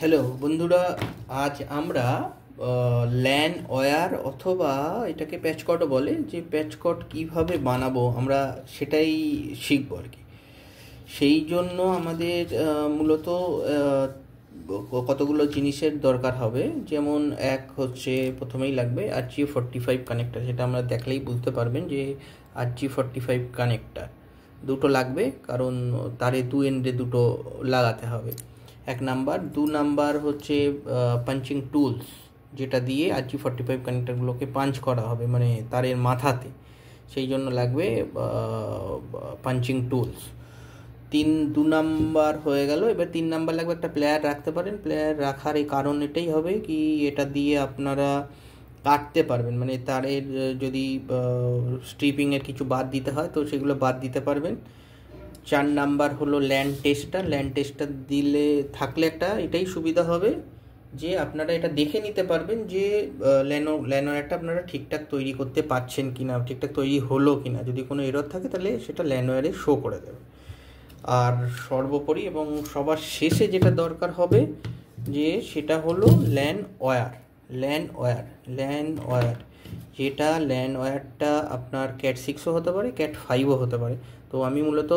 Hello বন্ধুরা, আজ আমরা ল্যান ওয়্যার অথবা এটাকে প্যাচকটও বলে, যে প্যাচকট কিভাবে বানাবো আমরা সেটাই শিখবো আর কি। সেই জন্য আমাদের মূলত কতগুলো জিনিসের দরকার হবে। যেমন এক হচ্ছে, প্রথমেই লাগবে RG45 কানেক্টার। সেটা আমরা দেখলেই বুঝতে পারবেন যে RG45 কানেক্টার দুটো লাগবে, কারণ তারে দু এন্ডে দুটো লাগাতে হবে। এক নাম্বার। দু নাম্বার হচ্ছে পাঞ্চিং টুলস, যেটা দিয়ে RG45 কানেক্টারগুলোকে পাঞ্চ করা হবে, মানে তারের মাথাতে। সেই জন্য লাগবে পাঞ্চিং টুলস। দু নাম্বার হয়ে গেল। এবার 3 নাম্বার লাগবে, একটা প্লেয়ার রাখতে পারেন। প্লেয়ার রাখার এই কারণ এটাই হবে কি, এটা দিয়ে আপনারা কাটতে পারবেন, মানে তারের যদি স্ট্রিপিংয়ের কিছু বাদ দিতে হয় তো সেগুলো বাদ দিতে পারবেন। 4 নাম্বার হলো ল্যান্ড টেস্টার। ল্যান্ড টেস্টার দিলে থাকলে একটা এটাই সুবিধা হবে যে আপনারা এটা দেখে নিতে পারবেন যে ল্যানোয়ারটা আপনারা ঠিকঠাক তৈরি করতে পারছেন কিনা, ঠিকঠাক তৈরি হলো কিনা। যদি কোনো এরর থাকে তাহলে সেটা ল্যানোয়ারে শো করে দেবে। আর সর্বোপরি এবং সবার শেষে যেটা দরকার হবে যে সেটা হলো ল্যান ওয়্যার। যেটা ল্যান ওয়্যারটা আপনার ক্যাট 6ও হতে পারে, ক্যাট 5ও হতে পারে। তো আমি মূলত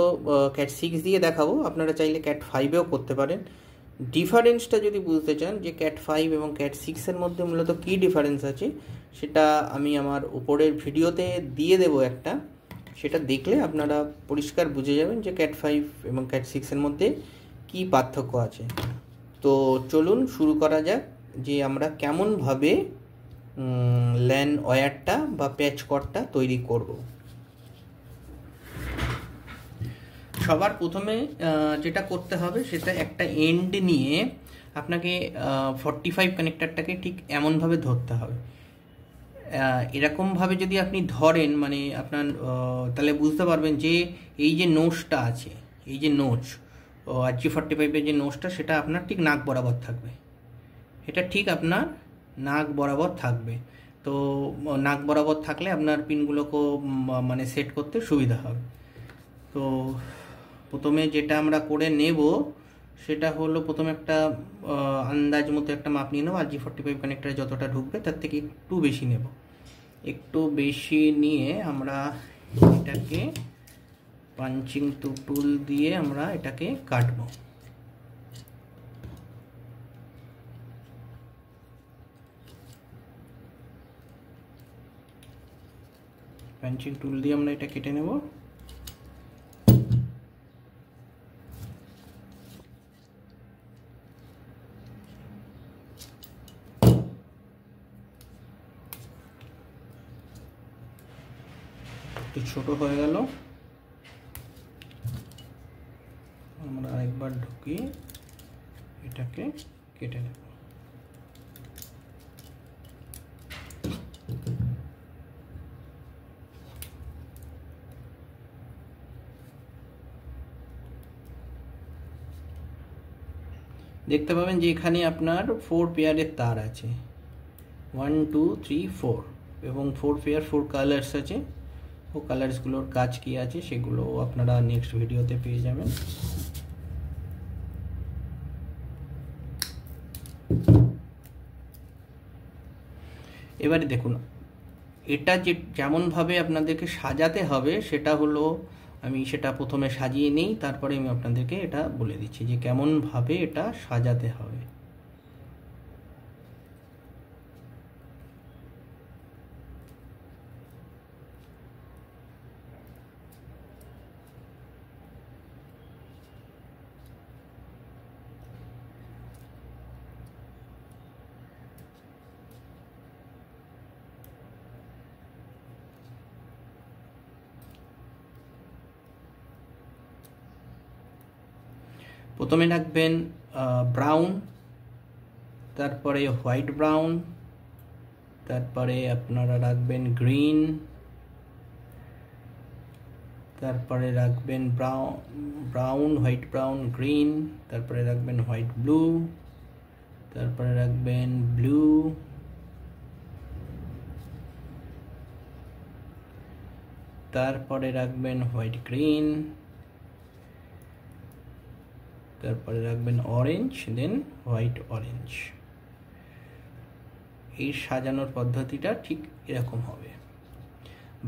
ক্যাট 6 দিয়ে দেখাবো, আপনারা চাইলে ক্যাট 5এও করতে পারেন। ডিফারেন্সটা যদি বুঝতে চান যে ক্যাট 5 এবং ক্যাট 6-এর মধ্যে মূলত কী ডিফারেন্স আছে, সেটা আমি আমার উপরের ভিডিওতে দিয়ে দেবো একটা। সেটা দেখলে আপনারা পরিষ্কার বুঝে যাবেন যে ক্যাট 5 এবং ক্যাট 6-এর মধ্যে কী পার্থক্য আছে। তো চলুন শুরু করা যাক যে আমরা কেমনভাবে ল্যান ওয়্যারটা বা প্যাচকটটা তৈরি করব। সবার প্রথমে যেটা করতে হবে সেটা একটা এন্ড নিয়ে আপনাকে 45 কানেক্টারটাকে ঠিক এমনভাবে ধরতে হবে। এরকমভাবে যদি আপনি ধরেন, মানে আপনার তাহলে বুঝতে পারবেন যে এই যে নোচটা আছে, এই যে নোচ RG45-এর যে নোচটা, সেটা আপনার ঠিক নাক বরাবর থাকবে। এটা ঠিক আপনার নাক বরাবর থাকবে। তো নাক বরাবর থাকলে আপনার পিনগুলোকেও মানে সেট করতে সুবিধা হবে। তো প্রথমে যেটা আমরা করে নেব সেটা হলো, প্রথমে একটা আন্দাজ মতো একটা মাপ নিয়ে নেব। RG45 কানেক্টারে যতটা ঢুকবে তার থেকে একটু বেশি নেব। একটু বেশি নিয়ে আমরা এটাকে পাঞ্চিং টুল দিয়ে আমরা এটাকে কাটবো। পাঞ্চিং টুল দিয়ে আমরা এটা কেটে নেব। একটু ছোট হয়ে গেল, আমরা আরেকবার ঢুকিয়ে এটাকে কেটে নেব। দেখতে পাবেন যে এখানে আপনার 4 পেয়ারের তার আছে, 1 2 3 4, এবং 4 পেয়ার 4 কালার্স আছে। ও কালার্সগুলোর কাজ কি আছে সেগুলো আপনারা নেক্সট ভিডিওতে পেয়ে যাবেন। এবারে দেখুন, এটা যেমনভাবে আপনাদেরকে সাজাতে হবে সেটা হলো, আমি সেটা প্রথমে সাজিয়ে নিই, তারপরে আমি আপনাদেরকে এটা বলে দিচ্ছি যে কেমনভাবে এটা সাজাতে হবে। প্রথমে রাখবেন ব্রাউন, তারপরে হোয়াইট ব্রাউন, তারপরে আপনারা রাখবেন গ্রিন, তারপরে রাখবেন ব্রাউন হোয়াইট ব্রাউন গ্রিন, তারপরে রাখবেন হোয়াইট ব্লু, তারপরে রাখবেন ব্লু, তারপরে রাখবেন হোয়াইট গ্রিন, তারপরে রাখবেন অরেঞ্জ, দেন হোয়াইট অরেঞ্জ। এই সাজানোর পদ্ধতিটা ঠিক এরকম হবে,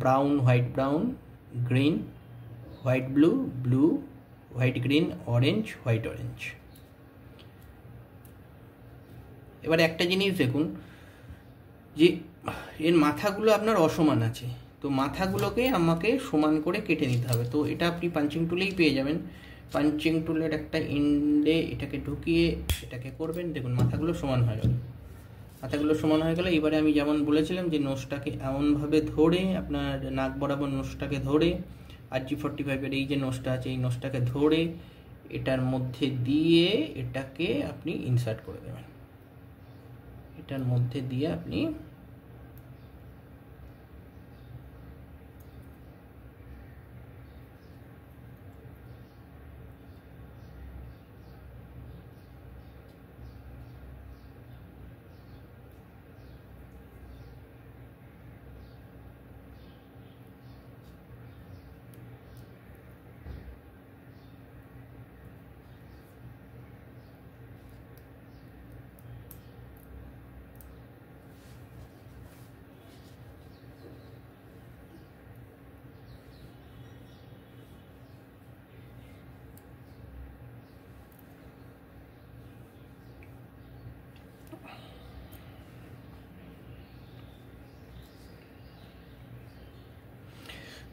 brown white brown, green white blue, blue white green, orange white orange. এবার একটা জিনিস দেখুন যে এর মাথাগুলো আপনার অসমান আছে, তো মাথাগুলোকে আমাকে সমান করে কেটে নিতে হবে। তো এটা আপনি পাঞ্চিং টুলেই পেয়ে যাবেন। পাঞ্চিং টুলের একটা এন্ডে এটাকে ঢুকিয়ে এটাকে করবেন, দেখুন মাথাগুলো সমান হয়ে গেল। মাথাগুলো সমান হয়ে গেলে এবারে আমি যেমন বলেছিলাম যে নোজটাকে এমনভাবে ধরে, আপনার নাক বরাবর নোজটাকে ধরে, RG45-এর এই যে নোজটা আছে এই নোজটাকে ধরে এটার মধ্যে দিয়ে এটাকে আপনি ইনসার্ট করে দেবেন। এটার মধ্যে দিয়ে আপনি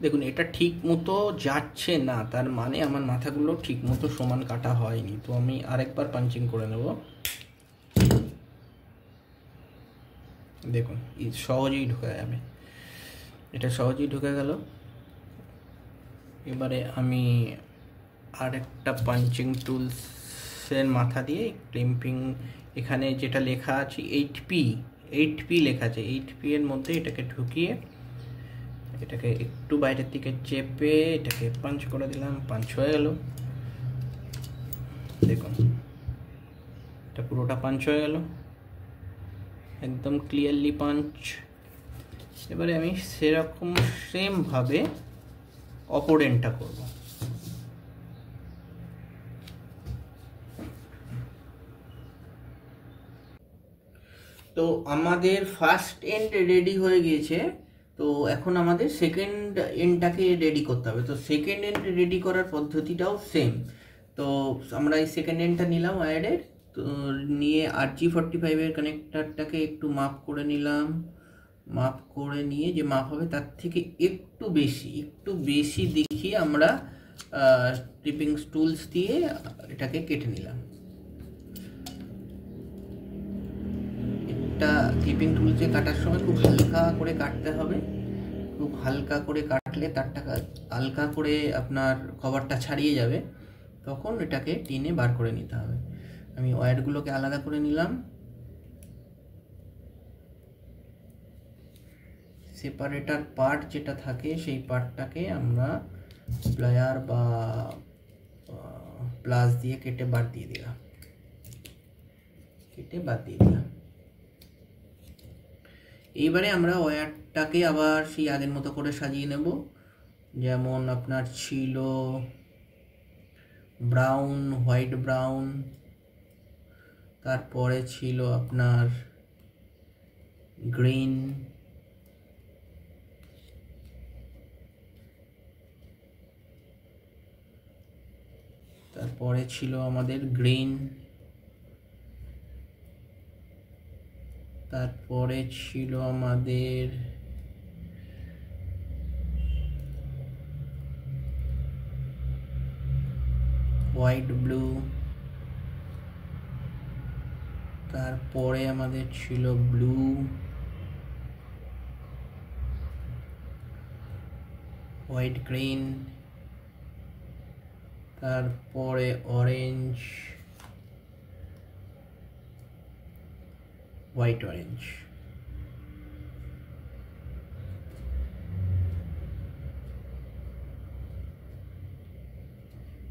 দেখুন এটা ঠিক মতো যাচ্ছে না, তার মানে আমার মাথাগুলো ঠিক মতো সমান কাটা হয়নি। তো আমি আরেকবার পাঞ্চিং করে নেব। দেখুন সহজেই ঢুকে যাবে, এটা সহজেই ঢুকে গেল। এবারে আমি আরেকটা পাঞ্চিং টুলসের মাথা দিয়ে ক্লিম্পিং, এখানে যেটা লেখা আছে 8P লেখা আছে, 8P এর মধ্যে এটাকে ঢুকিয়ে এটাকে একটু বাইরের দিকে চেপে এটাকে পাঞ্চ করে দিলাম, পাঞ্চ হয়ে গেল। দেখুন এটা পুরোটা পাঞ্চ হয়ে গেল, একদম ক্লিয়ারলি পাঞ্চ। এবারে আমি সেরকম সেমভাবে অপর এন্ডটা করব। তো আমাদের ফার্স্ট এন্ড রেডি হয়ে গিয়েছে, তো এখন আমাদের সেকেন্ড এন্ডটাকে রেডি করতে হবে। তো সেকেন্ড এন্ড রেডি করার পদ্ধতিটাও সেম। তো আমরা এই সেকেন্ড এন্ডটা নিলাম ওয়্যারের, তো নিয়ে RG45-এর কানেক্টারটাকে একটু মাপ করে নিলাম। মাপ করে নিয়ে যে মাপ হবে তার থেকে একটু বেশি দেখিয়ে আমরা ক্লিপিং টুলস দিয়ে এটাকে কেটে নিলাম। এটা ক্লিপিং টুলসে কাটার সময় খুব হালকা করে কাটতে হবে, খুব হালকা করে কাটলে তারটা হালকা করে আপনার কভারটা ছাড়িয়ে যাবে, তখন এটাকে টেনে বার করে নিতে হবে। আমি ওয়্যারগুলোকে আলাদা করে নিলাম। সেপারেটার পার্ট যেটা থাকে সেই পার্টটাকে আমরা প্লায়ার বা প্লাস দিয়ে কেটে বাদ দিয়ে দিলাম, এইবারে আমরা ওয়্যারটাকে আবার সেই আগের মতো করে সাজিয়ে নেব। যেমন আপনার ছিল ব্রাউন হোয়াইট ব্রাউন, তারপরে ছিল আপনার গ্রিন, তারপরে ছিল আমাদের গ্রিন, তারপরে ছিল আমাদের হোয়াইট ব্লু, তারপরে আমাদের ছিল ব্লু, হোয়াইট গ্রিন, তারপরে অরেঞ্জ, হোয়াইট অরেঞ্জ।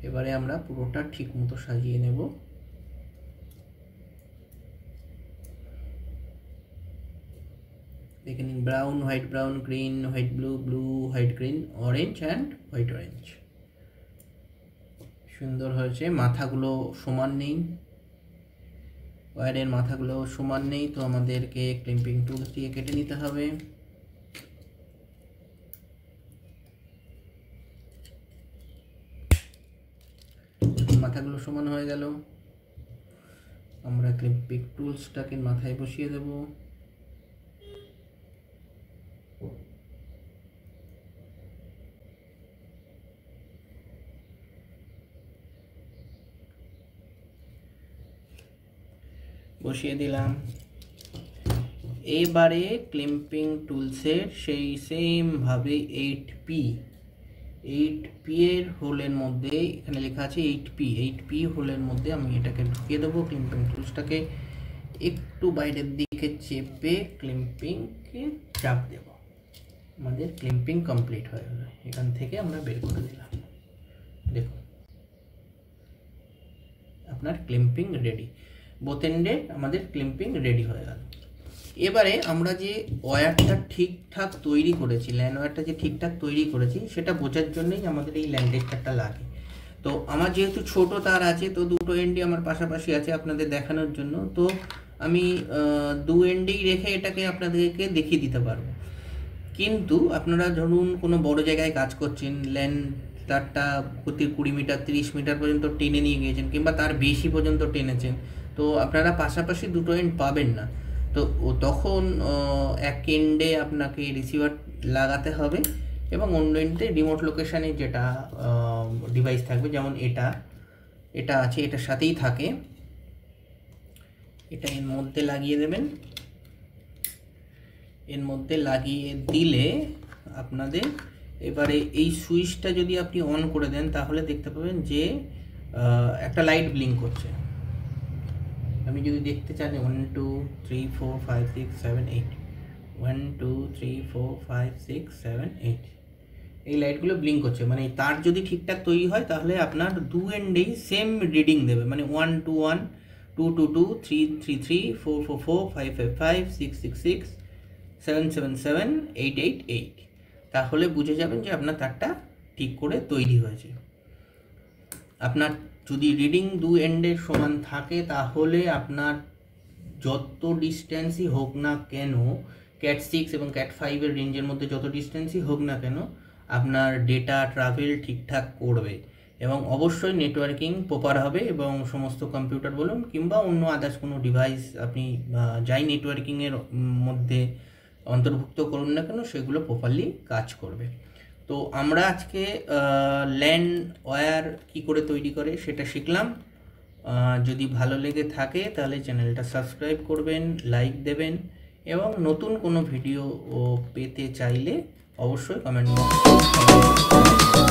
এবারে আমরা পুরোটা ঠিক মতো সাজিয়ে নেব। দেখে নিন brown white brown, green white blue, blue white green, orange and white orange. সুন্দর হয়েছে। মাথাগুলো সমান নেই, ওয়্যারের মাথাগুলো সমান নেই, তো আমাদেরকে ক্লিম্পিং টুলস দিয়ে কেটে নিতে হবে। মাথাগুলো সমান হয়ে গেল। আমরা ক্লিম্পিং টুলসটাকে মাথায় বসিয়ে দেব। বসিয়ে দিলাম। এবারে ক্লিম্পিং টুলসের সেই সেম ভাবে 8P এর হোলের মধ্যে, এখানে লেখা আছে 8P হোলের মধ্যে আমি এটাকে ঢুকিয়ে দেবো। ক্লিম্পিং টুলসটাকে একটু বাইরের দিকে চেপে ক্লিম্পিংকে চাপ দেব। আমাদের ক্লিম্পিং কমপ্লিট হয়ে গেল। এখান থেকে আমরা বের করে দিলাম। দেখুন আপনার ক্লিম্পিং রেডি। বোথ এন্ডে আমাদের ক্লিম্পিং রেডি হয়ে গেল। এবারে আমরা যে ওয়্যারটা ঠিকঠাক তৈরি করেছি, ল্যান ওয়্যারটা যে ঠিকঠাক তৈরি করেছি সেটা বোঝার জন্যই আমাদের এই ল্যান টেস্টারটা লাগে। তো আমার যেহেতু ছোট তার আছে, তো দুটো এন্ডই আমার পাশাপাশি আছে আপনাদের দেখানোর জন্য, তো আমি দু এন্ডেই রেখে এটাকে আপনাদেরকে দেখিয়ে দিতে পারবো। কিন্তু আপনারা ধরুন কোনো বড় জায়গায় কাজ করছেন, ল্যান তারটা 20 মিটার 30 মিটার পর্যন্ত টেনে নিয়ে গিয়েছেন, কিংবা তার বেশি পর্যন্ত টেনেছেন, তো আপনারা পাশাপাশি দুটো এন্ড পাবেন না। তো তখন এক এন্ডে আপনাকে রিসিভার লাগাতে হবে এবং অন্য এন্ডে রিমোট লোকেশানে যেটা ডিভাইস থাকবে, যেমন এটা আছে, এটার সাথেই থাকে, এটা এর মধ্যে লাগিয়ে দেবেন। এর মধ্যে লাগিয়ে দিলে আপনাদের এবারে এই সুইচটা যদি আপনি অন করে দেন তাহলে দেখতে পাবেন যে একটা লাইট ব্লিঙ্ক করছে। আমি যদি দেখতে চান 1 2 3 4 5 6 7 8 1 2 3 4 5 6 7 8 এই লাইটগুলো ব্লিঙ্ক করছে। মানে তার যদি ঠিকঠাক তৈরি হয় তাহলে আপনার দু এন্ডেই সেম রিডিং দেবে, মানে 1 2 1 2 2 2 3 3 3 4 4 4 5 5 5 6 6 6 7 7 7 8 8 8। তাহলে বুঝে যাবেন যে আপনার তারটা ঠিক করে তৈরি হয়েছে। আপনার যদি রিডিং দু এন্ডের সমান থাকে তাহলে আপনার যত ডিস্টেন্সই হোক না কেন, ক্যাট 6 এবং ক্যাট 5 এর রেঞ্জের মধ্যে যত ডিস্টেন্সই হোক না কেন, আপনার ডেটা ট্রাভেল ঠিকঠাক করবে এবং অবশ্যই নেটওয়ার্কিং প্রপার হবে, এবং সমস্ত কম্পিউটার বলুন কিংবা অন্য আদার্স কোনো ডিভাইস আপনি যাই নেটওয়ার্কিংয়ের মধ্যে অন্তর্ভুক্ত করুন না কেন, সেগুলো প্রপারলি কাজ করবে। তো আমরা আজকে ল্যান ওয়্যার কী করে তৈরি করে সেটা শিখলাম। যদি ভালো লেগে থাকে তাহলে চ্যানেলটা সাবস্ক্রাইব করবেন, লাইক দেবেন, এবং নতুন কোনো ভিডিও পেতে চাইলে অবশ্যই কমেন্ট বক্সে